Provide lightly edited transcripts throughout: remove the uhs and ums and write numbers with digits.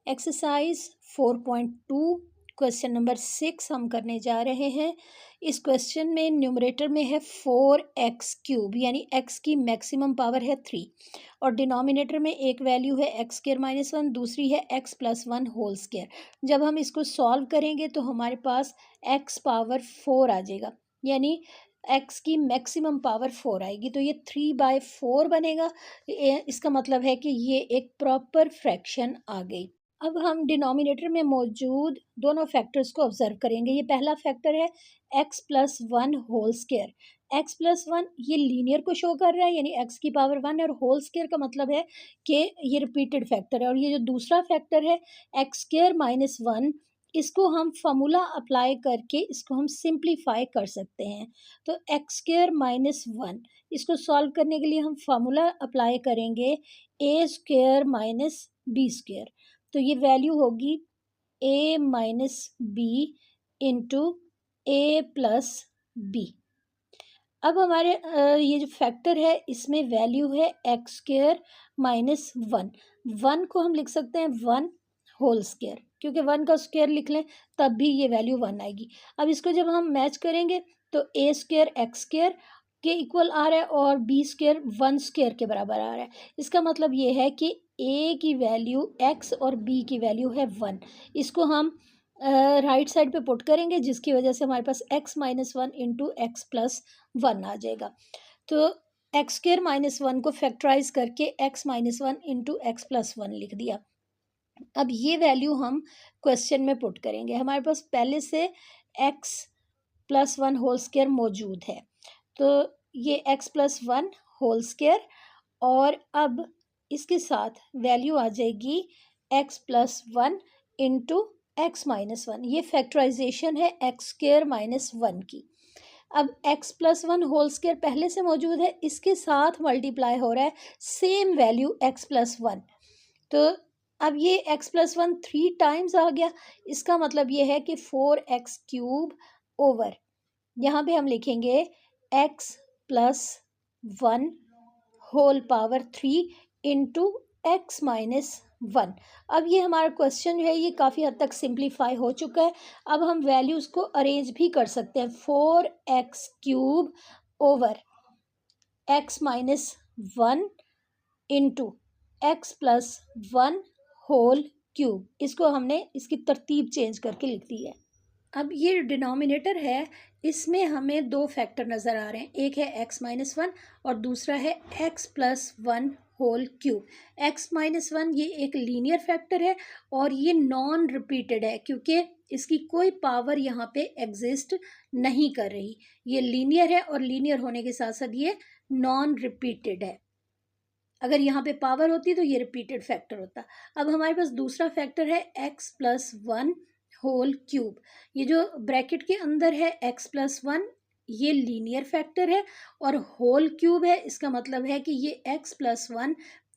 Exercise 4.2 question number 6 हम करने जा रहे हैं। इस क्वेश्चन में न्यूमरेटर में है 4x³ यानी x की मैक्सिमम पावर है 3 और डिनोमिनेटर में एक वैल्यू है x²-1, दूसरी है x+1 होल स्क्वायर। जब हम इसको सॉल्व करेंगे तो हमारे पास x पावर 4 आ जाएगा, यानी x की मैक्सिमम पावर 4 आएगी, तो ये 3/4 बनेगा। इसका मतलब है कि ये एक प्रॉपर फ्रैक्शन आ गई। अब हम डिनोमिनेटर में मौजूद दोनों फैक्टर्स को ऑब्जर्व करेंगे। ये पहला फैक्टर है x+1 होल स्क्वायर। x+1 ये लीनियर को शो कर रहा है, यानी x की पावर 1, और होल स्क्वायर का मतलब है कि ये रिपीटेड फैक्टर है। और ये जो दूसरा फैक्टर है x²-1, इसको हम फॉर्मूला अप्लाई करके इसको हम सिंप्लीफाई कर सकते हैं। तो x²-1 इसको सॉल्व करने के लिए हम फार्मूला अप्लाई करेंगे a² - b²। तो ये वैल्यू होगी a - b इंटू a+b। अब हमारे ये जो फैक्टर है इसमें वैल्यू है x²-1। 1 को हम लिख सकते हैं 1 होल स्क्वायर, क्योंकि 1 का स्क्वायर लिख लें तब भी ये वैल्यू 1 आएगी। अब इसको जब हम मैच करेंगे तो a² x² के इक्वल आ रहा है और b² 1 स्क्वायर के बराबर आ रहा है। इसका मतलब ये है कि a की वैल्यू x और b की वैल्यू है 1। इसको हम राइट साइड पे पुट करेंगे, जिसकी वजह से हमारे पास x-1 इंटू x+1 आ जाएगा। तो x²-1 को फैक्टराइज करके x-1 इंटू x+1 लिख दिया। अब ये वैल्यू हम क्वेश्चन में पुट करेंगे। हमारे पास पहले से x+1 होल स्क्वायर मौजूद है, तो ये x+1 होल स्क्वायर, और अब इसके साथ वैल्यू आ जाएगी x+1 इंटू x-1। ये फैक्टराइजेशन है x²-1 की। अब x+1 होल स्क्वायर पहले से मौजूद है, इसके साथ मल्टीप्लाई हो रहा है सेम वैल्यू x+1। तो अब ये x+1 3 टाइम्स आ गया। इसका मतलब ये है कि 4x³ ओवर, यहाँ पे हम लिखेंगे x+1 whole power 3 into x-1। अब ये हमारा क्वेश्चन जो है ये काफ़ी हद तक सिंप्लीफाई हो चुका है। अब हम वैल्यूज़ को अरेंज भी कर सकते हैं। 4x³ over x-1 into x+1 whole cube, इसको हमने इसकी तरतीब चेंज करके लिख दी है। अब ये डिनोमिनेटर है, इसमें हमें दो फैक्टर नज़र आ रहे हैं, एक है x-1 और दूसरा है x+1 होल क्यूब। x-1 ये एक लीनियर फैक्टर है और ये नॉन रिपीटेड है, क्योंकि इसकी कोई पावर यहाँ पे एग्जिस्ट नहीं कर रही। ये लीनियर है और लीनियर होने के साथ साथ ये नॉन रिपीटेड है। अगर यहाँ पे पावर होती तो ये रिपीटेड फैक्टर होता। अब हमारे पास दूसरा फैक्टर है x+1 होल क्यूब। ये जो ब्रैकेट के अंदर है x+1, ये लीनियर फैक्टर है और होल क्यूब है। इसका मतलब है कि ये x+1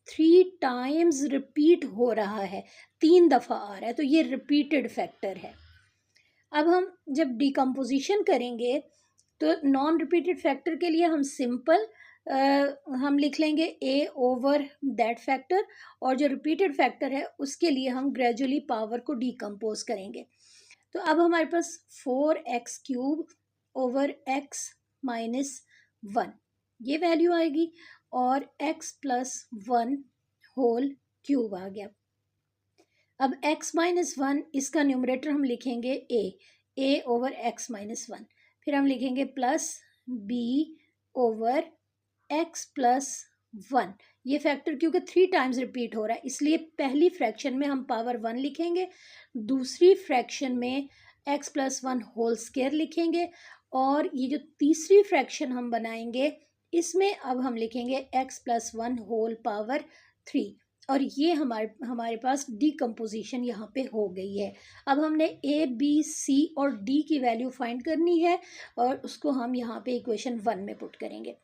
3 टाइम्स रिपीट हो रहा है, 3 दफ़ा आ रहा है, तो ये रिपीटेड फैक्टर है। अब हम जब डिकम्पोजिशन करेंगे तो नॉन रिपीटेड फैक्टर के लिए हम सिंपल हम लिख लेंगे a ओवर दैट फैक्टर, और जो रिपीटेड फैक्टर है उसके लिए हम ग्रेजुअली पावर को डिकम्पोज करेंगे। तो अब हमारे पास 4x³ ओवर x-1 ये वैल्यू आएगी और x+1 होल क्यूब आ गया। अब x-1 इसका न्यूमरेटर हम लिखेंगे a ओवर x-1, फिर हम लिखेंगे प्लस b ओवर x+1। ये फैक्टर क्योंकि 3 टाइम्स रिपीट हो रहा है, इसलिए पहली फ्रैक्शन में हम पावर 1 लिखेंगे, दूसरी फ्रैक्शन में x+1 होल स्क्वायर लिखेंगे, और ये जो तीसरी फ्रैक्शन हम बनाएंगे इसमें अब हम लिखेंगे x+1 होल पावर 3। और ये हमारे पास डिकम्पोजिशन यहाँ पे हो गई है। अब हमने a, b, c और d की वैल्यू फाइंड करनी है और उसको हम यहाँ पे इक्वेशन 1 में पुट करेंगे।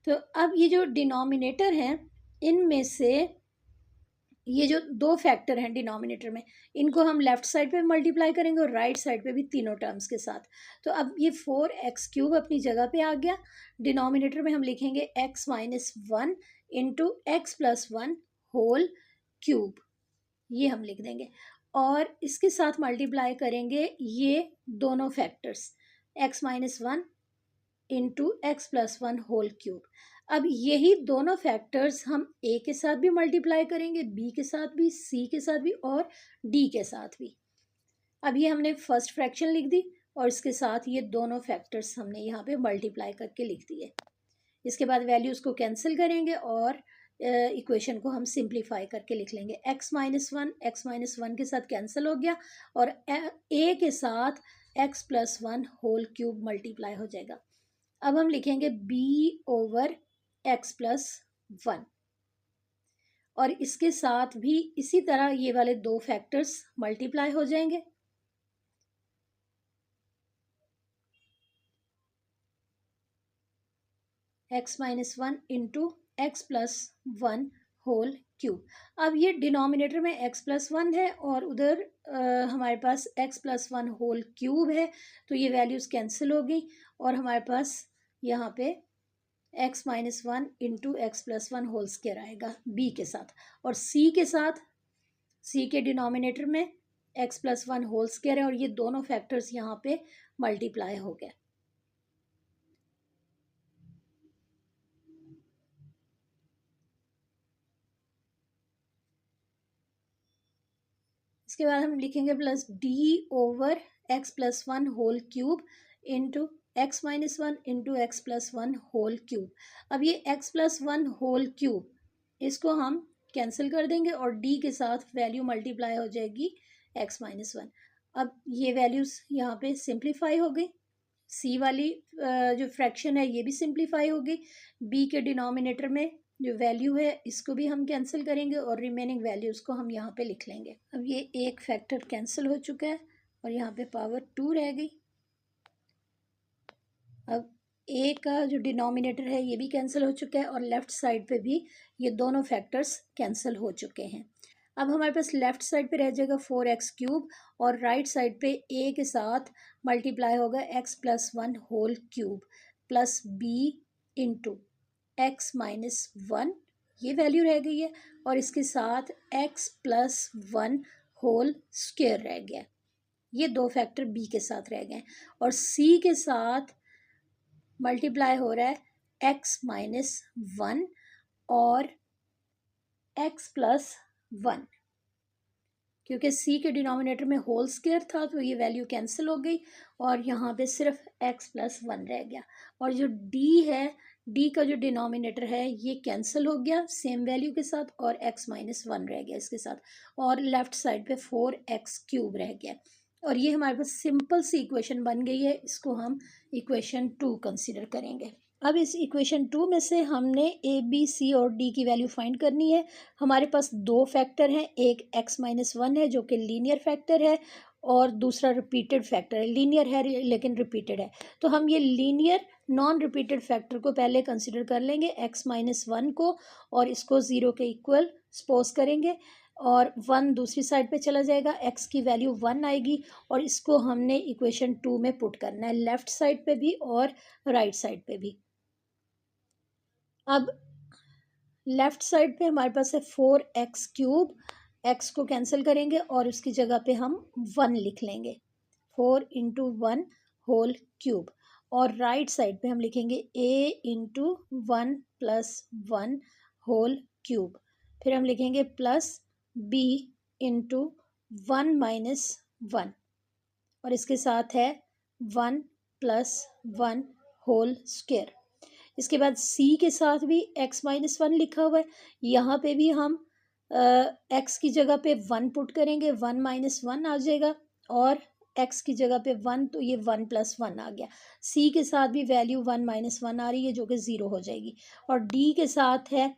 तो अब ये जो डिनोमिनेटर हैं, इनमें से ये जो दो फैक्टर हैं डिनोमिनेटर में, इनको हम लेफ्ट साइड पे मल्टीप्लाई करेंगे और राइट साइड पे भी तीनों टर्म्स के साथ। तो अब ये 4x³ अपनी जगह पे आ गया। डिनोमिनेटर में हम लिखेंगे x-1 into x+1 whole cube. ये हम लिख देंगे और इसके साथ मल्टीप्लाई करेंगे ये दोनों factors x-1 into x+1 whole cube. अब यही दोनों फैक्टर्स हम a के साथ भी मल्टीप्लाई करेंगे, b के साथ भी, c के साथ भी और d के साथ भी। अब ये हमने फर्स्ट फ्रैक्शन लिख दी और इसके साथ ये दोनों फैक्टर्स हमने यहाँ पे मल्टीप्लाई करके लिख दिए। इसके बाद वैल्यूज़ को कैंसिल करेंगे और इक्वेशन को हम सिंप्लीफाई करके लिख लेंगे। x-1 के साथ कैंसिल हो गया और a के साथ x+1 होल क्यूब मल्टीप्लाई हो जाएगा। अब हम लिखेंगे b/x+1 और इसके साथ भी इसी तरह ये वाले दो फैक्टर्स मल्टीप्लाई हो जाएंगे। x-1 into x+1 whole cube. अब ये डिनोमिनेटर में x+1 है और उधर हमारे पास x+1 होल क्यूब है, तो ये वैल्यूज़ कैंसिल हो गई और हमारे पास यहाँ पे x-1 into x+1 whole square आएगा b के साथ, और c के साथ c के डिनोमिनेटर में x+1 होल स्क्वायर है और ये दोनों फैक्टर्स यहाँ पे मल्टीप्लाई हो गए। इसके बाद हम लिखेंगे plus d/x+1 whole cube into x-1 into x+1 whole cube. अब ये x+1 होल क्यूब इसको हम कैंसिल कर देंगे और d के साथ वैल्यू मल्टीप्लाई हो जाएगी x-1। अब ये वैल्यूज़ यहाँ पे सिंप्लीफाई हो गई, c वाली जो फ्रैक्शन है ये भी सिंप्लीफाई हो गई, b के डिनोमिनेटर में जो वैल्यू है इसको भी हम कैंसिल करेंगे और रिमेनिंग वैल्यूज़ को हम यहाँ पे लिख लेंगे। अब ये एक फैक्टर कैंसिल हो चुका है और यहाँ पे पावर 2 रह गई। अब a का जो डिनोमिनेटर है ये भी कैंसिल हो चुका है और लेफ़्ट साइड पे भी ये दोनों फैक्टर्स कैंसिल हो चुके हैं। अब हमारे पास लेफ़्ट साइड पे रह जाएगा 4x³ और राइट साइड पे a के साथ मल्टीप्लाई होगा x+1 whole cube plus b into x-1, ये वैल्यू रह गई है और इसके साथ x+1 होल स्क्वायर रह गया। ये दो फैक्टर b के साथ रह गए और c के साथ मल्टीप्लाई हो रहा है x-1 और x+1, क्योंकि c के डिनोमिनेटर में होल स्क्वायर था तो ये वैल्यू कैंसिल हो गई और यहाँ पे सिर्फ x+1 रह गया। और जो d है, d का जो डिनोमिनेटर है ये कैंसिल हो गया सेम वैल्यू के साथ और x-1 रह गया इसके साथ, और लेफ़्ट साइड पे 4x³ रह गया और ये हमारे पास सिंपल सी इक्वेशन बन गई है। इसको हम इक्वेशन 2 कंसीडर करेंगे। अब इस इक्वेशन 2 में से हमने a, b, c और d की वैल्यू फाइंड करनी है। हमारे पास दो फैक्टर हैं, एक x-1 है जो कि लीनियर फैक्टर है और दूसरा रिपीटेड फैक्टर है। लीनियर है लेकिन रिपीटेड है, तो हम ये लीनियर नॉन रिपीटेड फैक्टर को पहले कंसीडर कर लेंगे x-1 को और इसको 0 के इक्वल सपोज करेंगे और 1 दूसरी साइड पे चला जाएगा, x की वैल्यू 1 आएगी और इसको हमने इक्वेशन 2 में पुट करना है, लेफ़्ट साइड पे भी और राइट साइड पे भी। अब लेफ़्ट साइड पे हमारे पास है 4x³, x को कैंसिल करेंगे और उसकी जगह पे हम 1 लिख लेंगे, 4 इंटू 1 होल क्यूब, और राइट साइड पे हम लिखेंगे a into 1 plus 1 whole cube, फिर हम लिखेंगे प्लस b इंटू 1 माइनस 1 और इसके साथ है 1 प्लस 1 होल स्क्वायर। इसके बाद c के साथ भी x-1 लिखा हुआ है, यहाँ पे भी हम x की जगह पे 1 पुट करेंगे, 1 माइनस 1 आ जाएगा और x की जगह पे 1 तो ये 1 प्लस 1 आ गया। c के साथ भी वैल्यू 1 माइनस 1 आ रही है जो कि 0 हो जाएगी और d के साथ है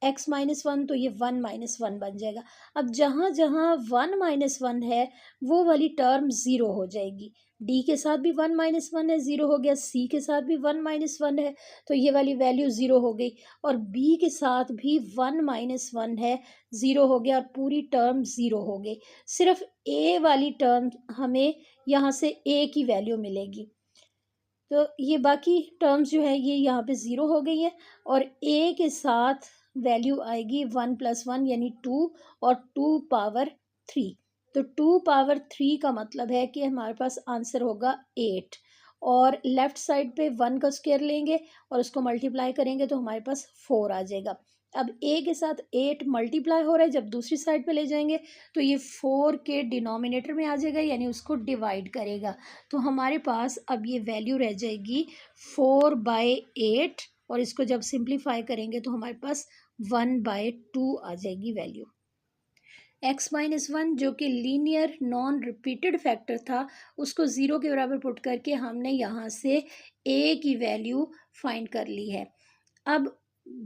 x-1 तो ये 1 माइनस 1 बन जाएगा। अब जहाँ जहाँ 1 माइनस 1 है वो वाली टर्म 0 हो जाएगी। d के साथ भी 1 माइनस 1 है, 0 हो गया, c के साथ भी 1 माइनस 1 है तो ये वाली वैल्यू 0 हो गई और b के साथ भी 1 माइनस 1 है, 0 हो गया और पूरी टर्म 0 हो गई। सिर्फ a वाली टर्म हमें यहाँ से a की वैल्यू मिलेगी, तो ये बाकी टर्म्स जो है ये यहाँ पे 0 हो गई है और a के साथ वैल्यू आएगी 1+1 यानी 2 और 2 पावर 3। तो 2 पावर 3 का मतलब है कि हमारे पास आंसर होगा 8 और लेफ़्ट साइड पे 1 का स्क्वायर लेंगे और उसको मल्टीप्लाई करेंगे तो हमारे पास 4 आ जाएगा। अब ए के साथ 8 मल्टीप्लाई हो रहा है, जब दूसरी साइड पे ले जाएंगे तो ये 4 के डिनोमिनेटर में आ जाएगा यानी उसको डिवाइड करेगा। तो हमारे पास अब ये वैल्यू रह जाएगी 4/8 और इसको जब सिंप्लीफाई करेंगे तो हमारे पास 1/2 आ जाएगी वैल्यू। x-1 जो कि लीनियर नॉन रिपीटेड फैक्टर था उसको 0 के बराबर पुट करके हमने यहाँ से a की वैल्यू फाइंड कर ली है। अब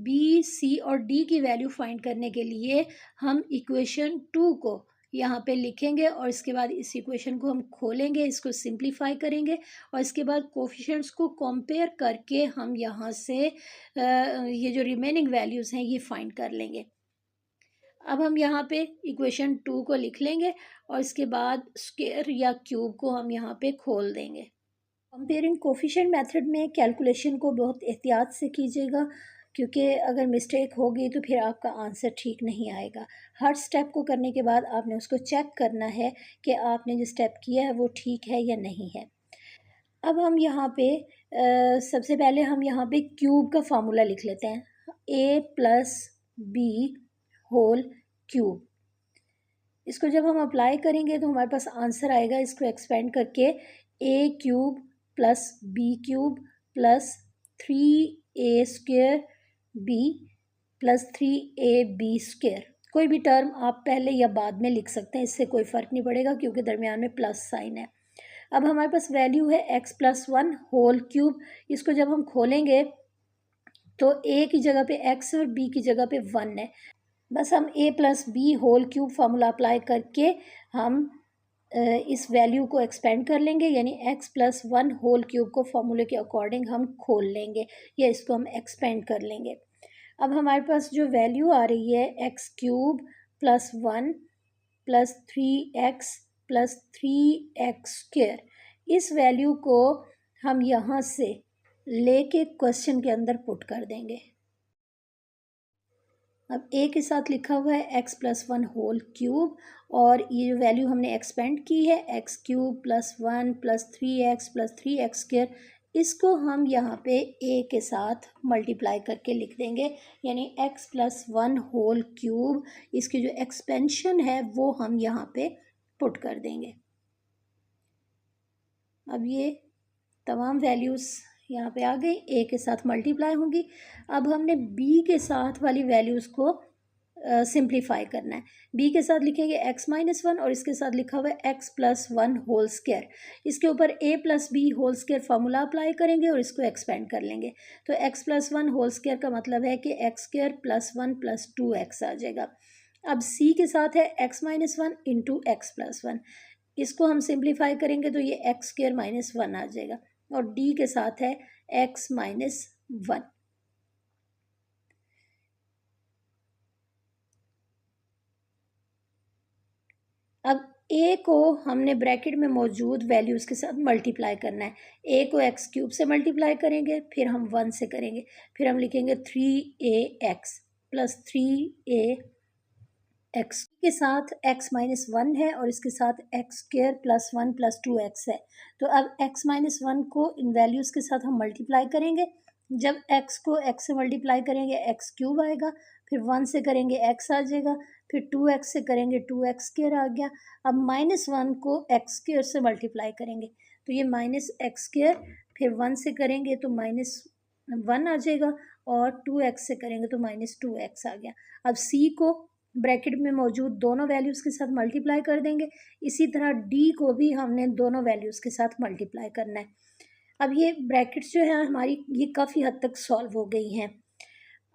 b, c और d की वैल्यू फाइंड करने के लिए हम इक्वेशन 2 को यहाँ पे लिखेंगे और इसके बाद इस इक्वेशन को हम खोलेंगे, इसको सिंप्लीफाई करेंगे और इसके बाद कोफिशिएंट्स को कंपेयर करके हम यहाँ से ये जो रिमेनिंग वैल्यूज़ हैं ये फाइंड कर लेंगे। अब हम यहाँ पे इक्वेशन 2 को लिख लेंगे और इसके बाद स्क्वायर या क्यूब को हम यहाँ पे खोल देंगे। कंपेयरिंग कोफिशिएंट मेथड में कैलकुलेशन को बहुत एहतियात से कीजिएगा क्योंकि अगर मिस्टेक होगी तो फिर आपका आंसर ठीक नहीं आएगा। हर स्टेप को करने के बाद आपने उसको चेक करना है कि आपने जो स्टेप किया है वो ठीक है या नहीं है। अब हम यहाँ पे सबसे पहले हम यहाँ पे क्यूब का फार्मूला लिख लेते हैं, a+b होल क्यूब। इसको जब हम अप्लाई करेंगे तो हमारे पास आंसर आएगा, इसको एक्सपेंड करके a³ + b³ + 3a² b + 3ab²। कोई भी टर्म आप पहले या बाद में लिख सकते हैं, इससे कोई फ़र्क नहीं पड़ेगा क्योंकि दरमियान में प्लस साइन है। अब हमारे पास वैल्यू है x+1 होल क्यूब। इसको जब हम खोलेंगे तो a की जगह पे x और b की जगह पे 1 है। बस हम a+b whole cube formula apply करके हम इस वैल्यू को एक्सपेंड कर लेंगे यानी x+1 होल क्यूब को फार्मूले के अकॉर्डिंग हम खोल लेंगे या इसको हम एक्सपेंड कर लेंगे। अब हमारे पास जो वैल्यू आ रही है x³ + 1 + 3x + 3x², इस वैल्यू को हम यहाँ से लेके क्वेश्चन के अंदर पुट कर देंगे। अब a के साथ लिखा हुआ है x+1 होल क्यूब और ये जो वैल्यू हमने एक्सपेंड की है x³ + 1 + 3x + 3x², इसको हम यहाँ पे a के साथ मल्टीप्लाई करके लिख देंगे यानी x+1 होल क्यूब। इसकी जो एक्सपेंशन है वो हम यहाँ पे पुट कर देंगे। अब ये तमाम वैल्यूज़ यहाँ पे आ गई, a के साथ मल्टीप्लाई होंगी। अब हमने b के साथ वाली वैल्यूज़ को सिंप्लीफाई करना है। b के साथ लिखेंगे x-1 और इसके साथ लिखा हुआ है x+1 होल स्क्वायर। इसके ऊपर a+b whole square formula apply करेंगे और इसको एक्सपेंड कर लेंगे। तो x+1 होल स्क्वायर का मतलब है कि x² + 1 + 2x आ जाएगा। अब c के साथ है x-1 × x+1, इसको हम सिंप्लीफाई करेंगे तो ये x² - 1 आ जाएगा और d के साथ है x-1। अब a को हमने ब्रैकेट में मौजूद वैल्यूज़ के साथ मल्टीप्लाई करना है। a को x³ से मल्टीप्लाई करेंगे, फिर हम 1 से करेंगे, फिर हम लिखेंगे 3ax + 3ax के साथ x-1 है और इसके साथ x² + 1 + 2x है। तो अब x-1 को इन वैल्यूज़ के साथ हम मल्टीप्लाई करेंगे। जब x को x से मल्टीप्लाई करेंगे x³ आएगा, फिर 1 से करेंगे x आ जाएगा, फिर 2x से करेंगे 2x² आ गया। अब -1 को x² से मल्टीप्लाई करेंगे तो ये -x², फिर 1 से करेंगे तो -1 आ जाएगा और 2x से करेंगे तो -2x आ गया। अब c को ब्रैकेट में मौजूद दोनों वैल्यूज़ के साथ मल्टीप्लाई कर देंगे। इसी तरह d को भी हमने दोनों वैल्यूज़ के साथ मल्टीप्लाई करना है। अब ये ब्रैकेट्स जो है हमारी ये काफ़ी हद तक सॉल्व हो गई हैं।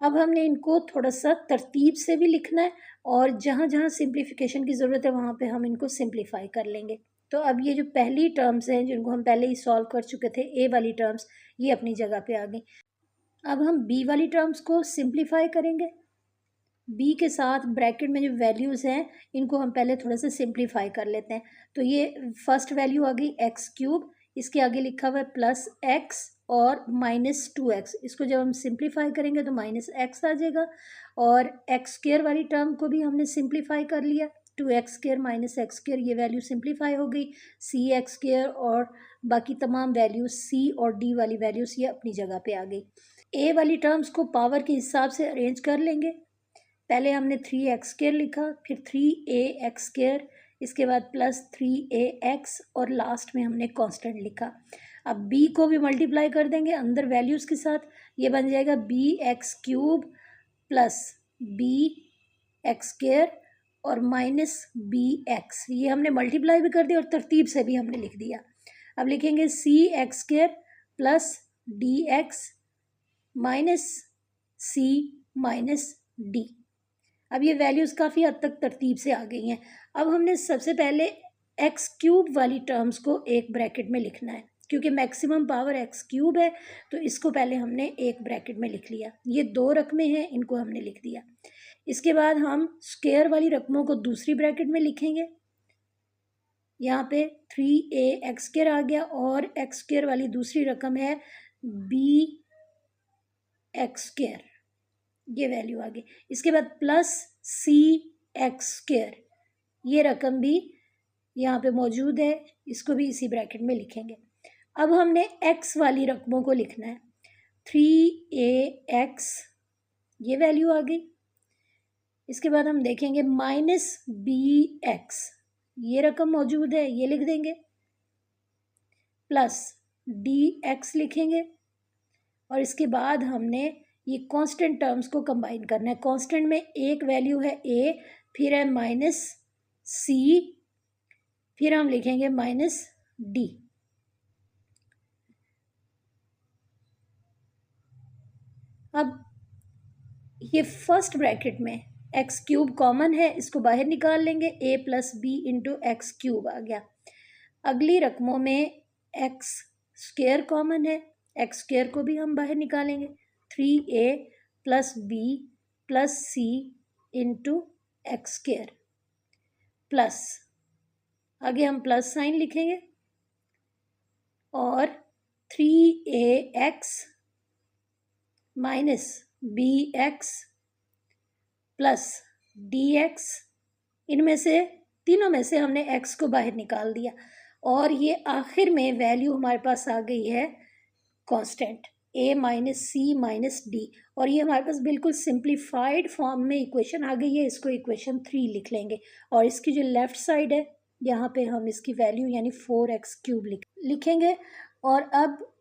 अब हमने इनको थोड़ा सा तरतीब से भी लिखना है और जहाँ जहाँ सिंप्लीफिकेशन की ज़रूरत है वहाँ पे हम इनको सिंप्लीफाई कर लेंगे। तो अब ये जो पहली टर्म्स हैं जिनको हम पहले ही सॉल्व कर चुके थे, a वाली टर्म्स, ये अपनी जगह पे आ गई। अब हम b वाली टर्म्स को सिंप्लीफाई करेंगे। b के साथ ब्रैकेट में जो वैल्यूज़ हैं इनको हम पहले थोड़ा सा सिंप्लीफाई कर लेते हैं। तो ये फर्स्ट वैल्यू आ गई x³, इसके आगे लिखा हुआ है प्लस एक्स और माइनस 2x। इसको जब हम सिंप्लीफाई करेंगे तो माइनस एक्स आ जाएगा, और एक्स स्क्र वाली टर्म को भी हमने सिंप्लीफाई कर लिया। 2x² माइनस एक्स स्क्र, ये वैल्यू सिंप्लीफाई हो गई। c(x²) और बाकी तमाम वैल्यूज c और d वाली वैल्यूज ये अपनी जगह पे आ गई। a वाली टर्म्स को पावर के हिसाब से अरेंज कर लेंगे। पहले हमने 3x² लिखा, फिर 3ax², इसके बाद प्लस 3ax, और लास्ट में हमने कांस्टेंट लिखा। अब b को भी मल्टीप्लाई कर देंगे अंदर वैल्यूज़ के साथ, ये बन जाएगा bx³ प्लस bx² और माइनस bx। ये हमने मल्टीप्लाई भी कर दिया और तरतीब से भी हमने लिख दिया। अब लिखेंगे cx² plus dx minus c minus d। अब ये वैल्यूज़ काफ़ी हद तक तरतीब से आ गई हैं। अब हमने सबसे पहले x³ वाली टर्म्स को एक ब्रैकेट में लिखना है, क्योंकि मैक्सिमम पावर x³ है, तो इसको पहले हमने एक ब्रैकेट में लिख लिया। ये दो रकमें हैं, इनको हमने लिख दिया। इसके बाद हम स्क्वायर वाली रकमों को दूसरी ब्रैकेट में लिखेंगे। यहाँ पे 3ax² आ गया, और x² वाली दूसरी रकम है bx², ये वैल्यू आ गई। इसके बाद प्लस cx², ये रकम भी यहाँ पे मौजूद है, इसको भी इसी ब्रैकेट में लिखेंगे। अब हमने x वाली रकमों को लिखना है। 3ax, ये वैल्यू आ गई। इसके बाद हम देखेंगे माइनस bx, ये रकम मौजूद है, ये लिख देंगे। प्लस dx लिखेंगे, और इसके बाद हमने ये कांस्टेंट टर्म्स को कंबाइन करना है। कांस्टेंट में एक वैल्यू है a, फिर है माइनस c, फिर हम लिखेंगे माइनस d। अब ये फर्स्ट ब्रैकेट में x³ कॉमन है, इसको बाहर निकाल लेंगे। a plus B into x³ आ गया। अगली रकमों में x² कॉमन है, x² को भी हम बाहर निकालेंगे। 3a plus B plus c into x² plus, आगे हम प्लस साइन लिखेंगे, और 3ax minus bx plus dx, इनमें से तीनों में से हमने x को बाहर निकाल दिया, और ये आखिर में वैल्यू हमारे पास आ गई है constant a minus C minus D, और ये हमारे पास बिल्कुल सिंप्लीफाइड फॉर्म में इक्वेशन आ गई है। इसको इक्वेशन 3 लिख लेंगे, और इसकी जो लेफ़्ट साइड है यहाँ पे हम इसकी वैल्यू यानी 4x³ लिखेंगे। और अब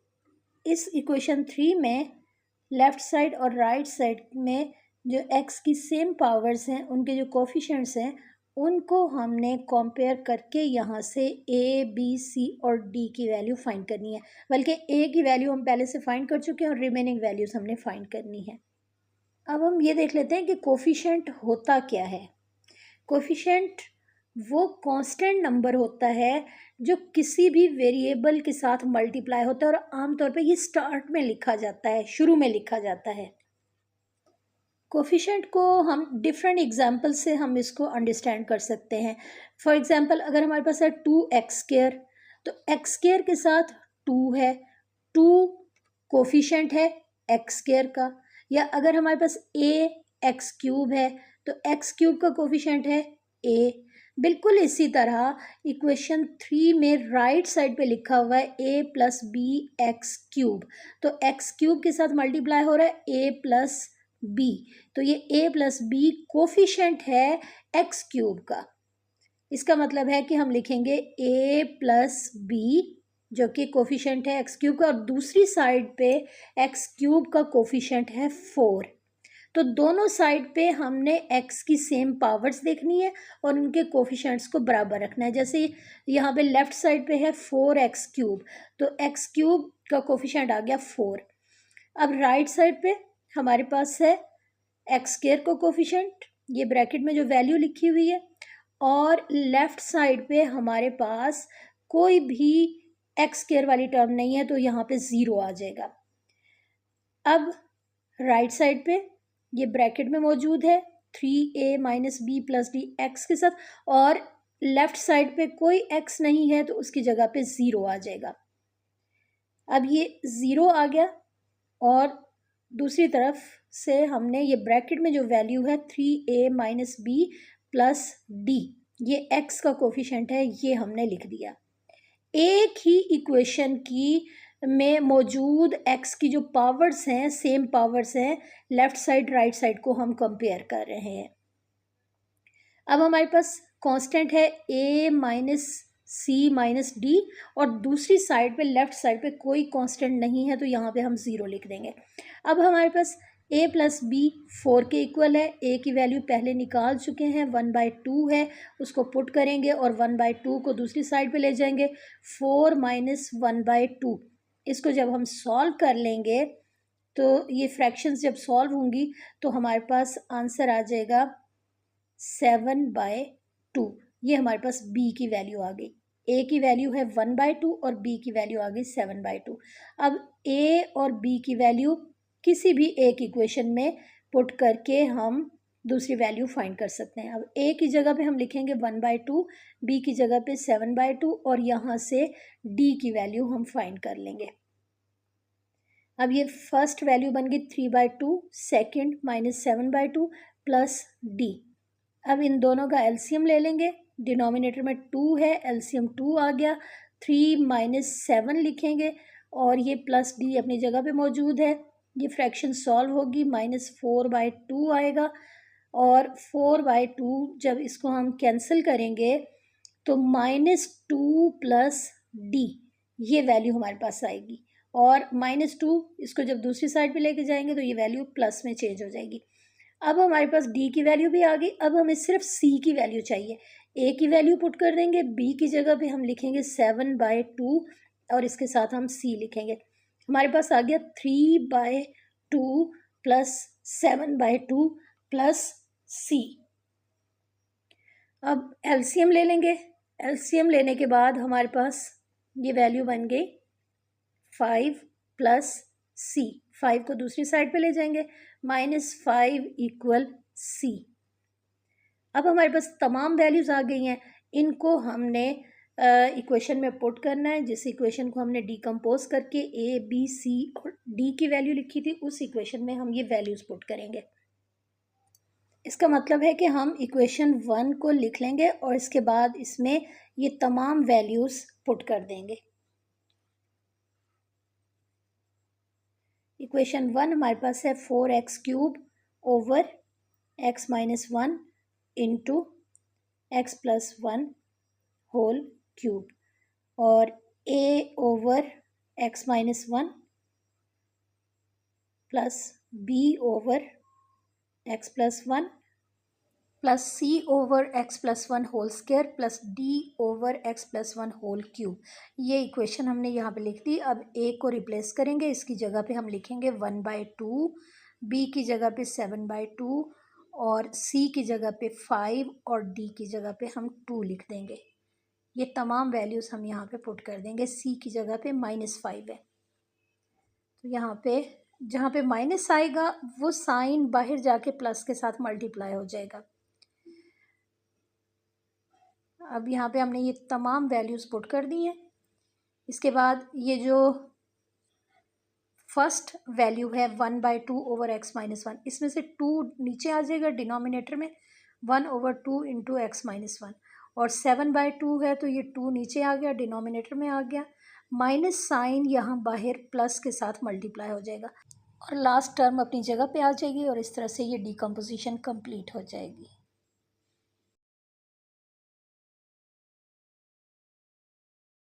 इस इक्वेशन 3 में लेफ़्ट साइड और राइट साइड में जो x की सेम पावर्स हैं, उनके जो कोफिशिएंट्स हैं, उनको हमने कंपेयर करके यहाँ से a, b, c और d की वैल्यू फाइंड करनी है। बल्कि a की वैल्यू हम पहले से फाइंड कर चुके हैं, और रिमेनिंग वैल्यूज़ हमने फाइंड करनी है। अब हम ये देख लेते हैं कि कोफिशिएंट होता क्या है। कोफिशिएंट वो कांस्टेंट नंबर होता है जो किसी भी वेरिएबल के साथ मल्टीप्लाई होता है, और आमतौर पे ये स्टार्ट में लिखा जाता है, शुरू में लिखा जाता है। कोफिशिएंट को हम डिफरेंट एग्जांपल से हम इसको अंडरस्टैंड कर सकते हैं। फॉर एग्जांपल, अगर हमारे पास है 2x², तो x² के साथ 2 है, 2 कोफिशिएंट है x² का। या अगर हमारे पास ax³ है, तो x³ का कोफिशिएंट है a। बिल्कुल इसी तरह इक्वेशन 3 में राइट साइड पे लिखा हुआ है a प्लस बी x³, तो x³ के साथ मल्टीप्लाई हो रहा है a प्लस b, तो ये a प्लस बी कोफिशिएंट है x³ का। इसका मतलब है कि हम लिखेंगे a प्लस बी, जो कि कोफिशिएंट है x³ का, और दूसरी साइड पे x³ का कोफिशिएंट है 4। तो दोनों साइड पे हमने x की सेम पावर्स देखनी है और उनके कोफिशिएंट्स को बराबर रखना है। जैसे यहाँ पे लेफ़्ट साइड पे है 4x³, तो x³ का कोफिशिएंट आ गया 4। अब राइट साइड पे हमारे पास है x² का कोफिशिएंट, ये ब्रैकेट में जो वैल्यू लिखी हुई है, और लेफ़्ट साइड पे हमारे पास कोई भी x² वाली टर्म नहीं है, तो यहाँ पे 0 आ जाएगा। अब राइट साइड पे ये ब्रैकेट में मौजूद है 3a minus B plus D X के साथ, और लेफ़्ट साइड पे कोई x नहीं है, तो उसकी जगह पे 0 आ जाएगा। अब ये ज़ीरो आ गया और दूसरी तरफ से हमने ये ब्रैकेट में जो वैल्यू है 3a minus B plus D, ये x का कोफिशेंट है, ये हमने लिख दिया। एक ही इक्वेशन की में मौजूद x की जो पावर्स हैं, सेम पावर्स हैं, लेफ़्ट साइड राइट साइड को हम कंपेयर कर रहे हैं। अब हमारे पास कांस्टेंट है a minus C minus D और दूसरी साइड पे लेफ़्ट साइड पे कोई कांस्टेंट नहीं है, तो यहाँ पे हम ज़ीरो लिख देंगे। अब हमारे पास a प्लस बी 4 के इक्वल है। a की वैल्यू पहले निकाल चुके हैं, 1/2 है, उसको पुट करेंगे और 1/2 को दूसरी साइड पे ले जाएंगे। 4 माइनस 1/2, इसको जब हम सॉल्व कर लेंगे तो ये फ्रैक्शंस जब सॉल्व होंगी तो हमारे पास आंसर आ जाएगा 7/2। ये हमारे पास b की वैल्यू आ गई। a की वैल्यू है 1/2 और b की वैल्यू आ गई 7/2। अब a और b की वैल्यू किसी भी एक इक्वेशन में पुट करके हम दूसरी वैल्यू फाइंड कर सकते हैं। अब a की जगह पे हम लिखेंगे 1/2, b की जगह पे 7/2 और यहाँ से d की वैल्यू हम फाइंड कर लेंगे। अब ये फर्स्ट वैल्यू बन गई 3/2, सेकेंड माइनस 7/2 प्लस d। अब इन दोनों का एलसीएम ले लेंगे, डिनोमिनेटर में 2 है, एलसीएम 2 आ गया। 3 माइनस 7 लिखेंगे और ये प्लस d अपनी जगह पे मौजूद है। ये फ्रैक्शन सॉल्व होगी, -4/2 आएगा और 4/2 जब इसको हम कैंसिल करेंगे तो -2 प्लस d, ये वैल्यू हमारे पास आएगी और -2 इसको जब दूसरी साइड पे लेके जाएंगे तो ये वैल्यू प्लस में चेंज हो जाएगी। अब हमारे पास d की वैल्यू भी आ गई। अब हमें सिर्फ c की वैल्यू चाहिए। a की वैल्यू पुट कर देंगे, b की जगह पे हम लिखेंगे 7/2 और इसके साथ हम c लिखेंगे। हमारे पास आ गया 3/2 प्लस 7/2 प्लस c। अब एलसीएम ले लेंगे। एलसीएम लेने के बाद हमारे पास ये वैल्यू बन गई 5 प्लस c। 5 को दूसरी साइड पे ले जाएंगे, -5 इक्वल c। अब हमारे पास तमाम वैल्यूज़ आ गई हैं, इनको हमने इक्वेशन में पुट करना है। जिस इक्वेशन को हमने डिकम्पोज करके a b c और d की वैल्यू लिखी थी, उस इक्वेशन में हम ये वैल्यूज़ पुट करेंगे। इसका मतलब है कि हम इक्वेशन 1 को लिख लेंगे और इसके बाद इसमें ये तमाम वैल्यूज़ पुट कर देंगे। इक्वेशन 1 हमारे पास है 4x³ over x minus 1 into x plus 1 whole cube और a over x minus 1 plus b over x plus 1 plus c over x plus 1 whole square plus d over x plus 1 whole cube. ये equation हमने यहाँ पे लिख दी। अब a को replace करेंगे, इसकी जगह पे हम लिखेंगे 1/2, b की जगह पे 7/2 और c की जगह पे 5 और d की जगह पे हम 2 लिख देंगे। ये तमाम वैल्यूज़ हम यहाँ पे पुट कर देंगे। c की जगह पे -5 है, तो यहाँ पे जहाँ पे माइनस आएगा वो साइन बाहर जाके प्लस के साथ मल्टीप्लाई हो जाएगा। अब यहाँ पे हमने ये तमाम वैल्यूज़ पुट कर दी हैं। इसके बाद ये जो फर्स्ट वैल्यू है 1/2 ओवर x माइनस 1, इसमें से 2 नीचे आ जाएगा डिनोमिनेटर में, 1/2 इंटू x माइनस 1 और 7/2 है तो ये 2 नीचे आ गया, डिनोमिनेटर में आ गया। माइनस साइन यहाँ बाहर प्लस के साथ मल्टीप्लाई हो जाएगा और लास्ट टर्म अपनी जगह पे आ जाएगी और इस तरह से ये डिकम्पोजिशन कंप्लीट हो जाएगी।